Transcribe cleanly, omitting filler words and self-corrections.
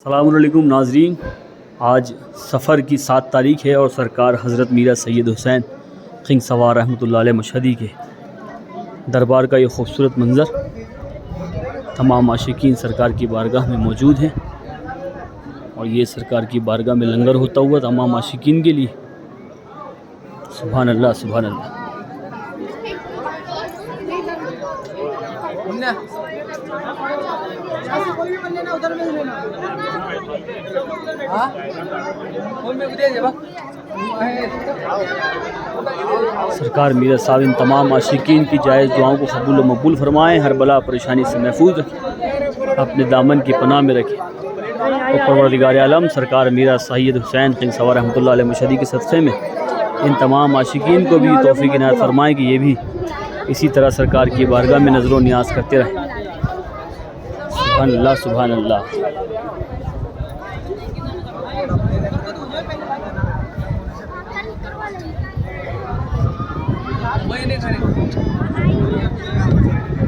अस्सलामुअलैकुम नाज़रीन, आज सफ़र की 7 तारीख़ है और सरकार हज़रत मीरा सैयद हुसैन खिंग सवार रहमतुल्लाह अलैह मशहदी के दरबार का ये खूबसूरत मंज़र। तमाम आशिकीन सरकार की बारगाह में मौजूद हैं और ये सरकार की बारगाह में लंगर होता हुआ तमाम आशिकीन के लिए। सुभान अल्लाह, सुभान अल्लाह। सरकार मीरा साहब इन तमाम आशिकीन की जायज़ दुआओं को कबूल व मकबूल फरमाएँ, हर बला परेशानी से महफूज रखें, अपने दामन की पनाह में रखें। और परवरदिगार आलम सरकार मीरा सैयद हुसैन खिंग सवार रहमतुल्लाह अलैह मशहदी के सदक़े में इन तमाम आशिकीन को भी तौफ़ीक़ इनायत फरमाएँ कि ये भी इसी तरह सरकार की बारगाह में नज़र व नियाज़ करते रहें। सुभान अल्लाह, सुभान अल्लाह।